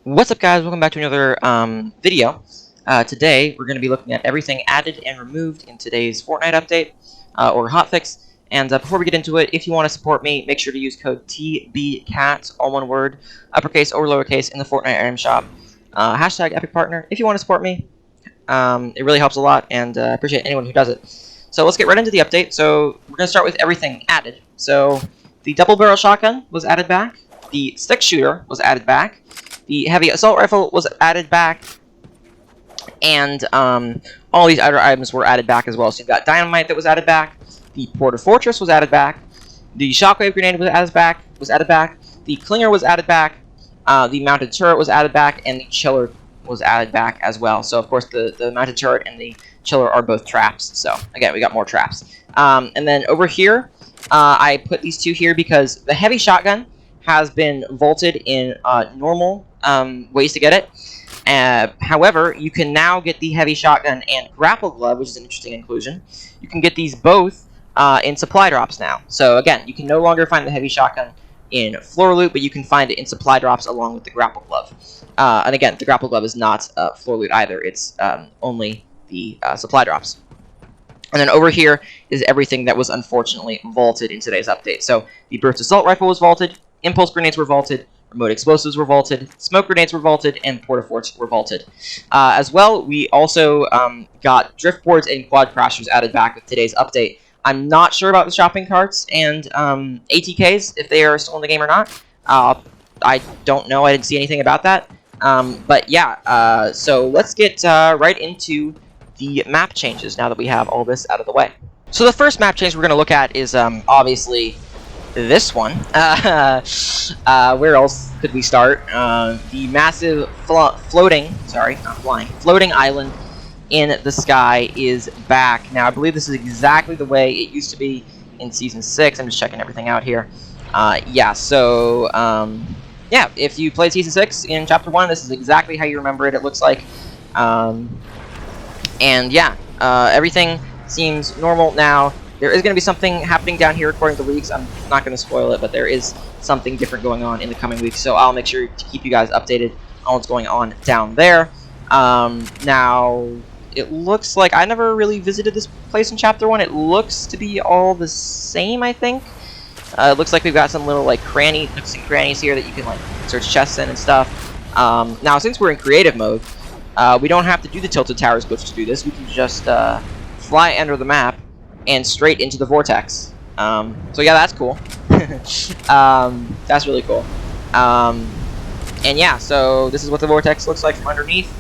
What's up, guys? Welcome back to another video. Today we're going to be looking at everything added and removed in today's Fortnite update, or hotfix. And before we get into it, if you want to support me, make sure to use code TBCAT, all one word, uppercase or lowercase, in the Fortnite item shop. Hashtag Epic Partner. If you want to support me, it really helps a lot, and I appreciate anyone who does it. So let's get right into the update. So we're going to start with everything added. So the double barrel shotgun was added back. The stick shooter was added back. The heavy assault rifle was added back, and all these other items were added back as well. So you've got dynamite that was added back, the porter fortress was added back, the shockwave grenade was added back, the clinger was added back, the mounted turret was added back, and the chiller was added back as well. So of course the mounted turret and the chiller are both traps. So again, we got more traps. And then over here, I put these two here because the heavy shotgun has been vaulted in normal ways to get it. However, you can now get the heavy shotgun and grapple glove, which is an interesting inclusion. You can get these both in supply drops now. So again, you can no longer find the heavy shotgun in floor loot, but you can find it in supply drops along with the grapple glove. And again, the grapple glove is not floor loot either. It's only the supply drops. And then over here is everything that was unfortunately vaulted in today's update. So the burst assault rifle was vaulted, impulse grenades were vaulted, remote explosives were vaulted, smoke grenades were vaulted, and porta forts were vaulted. As well, we also got drift boards and quad crashers added back with today's update. I'm not sure about the shopping carts and ATKs, if they are still in the game or not. I don't know. I didn't see anything about that. But yeah, so let's get right into the map changes now that we have all this out of the way. So the first map change we're going to look at is obviously this one. Where else could we start? The massive floating island in the sky is back. Now I believe this is exactly the way it used to be in Season 6. I'm just checking everything out here. Yeah, so yeah, if you played Season 6 in Chapter 1, this is exactly how you remember it. It looks like. And yeah, everything seems normal now. There is going to be something happening down here according to the leaks. I'm not going to spoil it, but there is something different going on in the coming weeks. So I'll make sure to keep you guys updated on what's going on down there. Now, it looks like I never really visited this place in Chapter 1. It looks to be all the same, I think. It looks like we've got some little like nooks and crannies here that you can like search chests in and stuff. Now, since we're in creative mode, we don't have to do the Tilted Towers glitch to do this. We can just fly under the map and straight into the vortex. So yeah, that's cool. That's really cool. And yeah, so this is what the vortex looks like from underneath.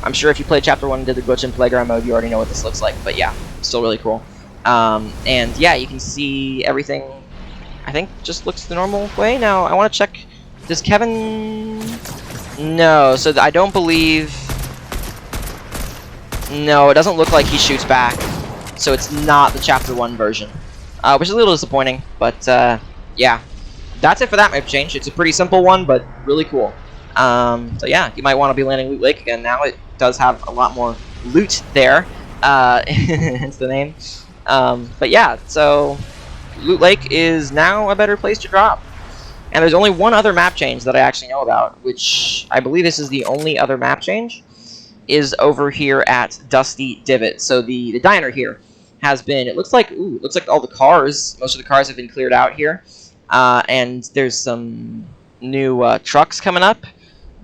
I'm sure if you played Chapter 1 and did the glitch in Playground mode, you already know what this looks like. But yeah, still really cool. And yeah, you can see everything, I think, just looks the normal way. Now, I want to check, does Kevin... No, so I don't believe... No, it doesn't look like he shoots back. So it's not the Chapter 1 version, which is a little disappointing, but yeah, that's it for that map change. It's a pretty simple one, but really cool. So yeah, you might want to be landing Loot Lake again now. It does have a lot more loot there, hence the name. But yeah, so Loot Lake is now a better place to drop. And there's only one other map change that I actually know about, which I believe this is the only other map change, is over here at Dusty Divot. So the diner here has been, it looks like all the cars, most of the cars have been cleared out here. And there's some new trucks coming up.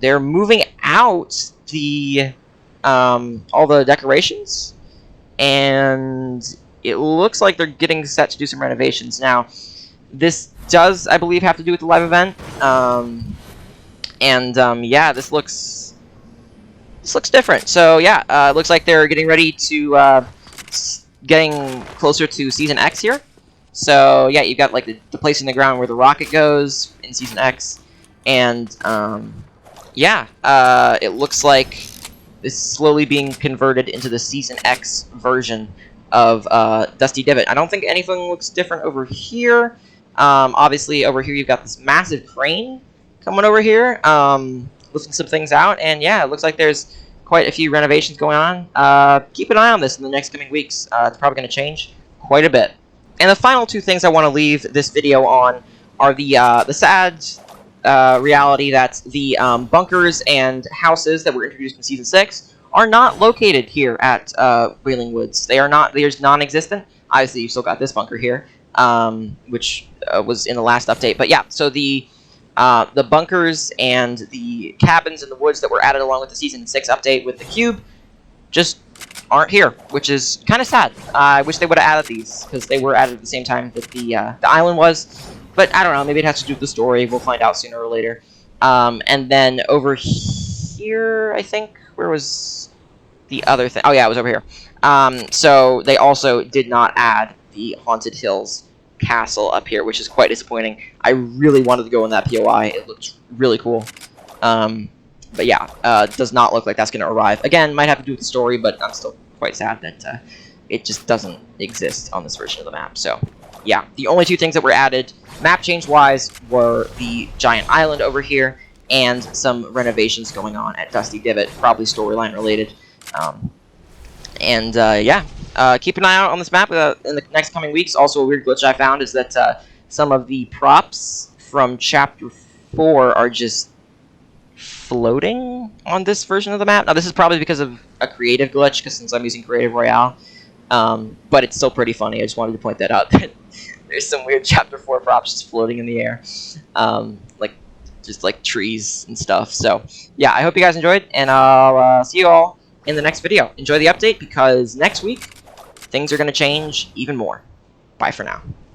They're moving out the all the decorations, and it looks like they're getting set to do some renovations. Now, this does, I believe, have to do with the live event. Yeah, this looks different. So yeah, it looks like they're getting ready to getting closer to Season X here. So yeah, you've got like the place in the ground where the rocket goes in Season X, and yeah, it looks like it's slowly being converted into the Season X version of Dusty Divot. I don't think anything looks different over here. Obviously, over here you've got this massive crane coming over here, lifting some things out, and yeah, it looks like there's quite a few renovations going on. Keep an eye on this in the next coming weeks. It's probably going to change quite a bit. And the final two things I want to leave this video on are the sad reality that the bunkers and houses that were introduced in Season 6 are not located here at Wailing Woods. They are not. They're non-existent. Obviously, you've still got this bunker here, which was in the last update. But yeah, so the bunkers and the cabins in the woods that were added along with the Season 6 update with the cube just aren't here, which is kind of sad. I wish they would have added these, because they were added at the same time that the island was. But I don't know, maybe it has to do with the story. We'll find out sooner or later. And then over here, I think, where was the other thing? Oh yeah, it was over here. So they also did not add the Haunted Hills castle up here, which is quite disappointing. I really wanted to go in that POI. It looked really cool. But yeah, it does not look like that's going to arrive. Again, might have to do with the story, but I'm still quite sad that it just doesn't exist on this version of the map. So yeah, the only two things that were added map change wise were the giant island over here and some renovations going on at Dusty Divot, probably storyline related. Yeah, keep an eye out on this map in the next coming weeks. Also, a weird glitch I found is that some of the props from Chapter 4 are just floating on this version of the map. Now, this is probably because of a creative glitch, because since I'm using Creative Royale, but it's still pretty funny. I just wanted to point that out. There's some weird Chapter 4 props just floating in the air, just like trees and stuff. So, yeah, I hope you guys enjoyed, and I'll see you all in the next video. Enjoy the update, because next week, things are going to change even more. Bye for now.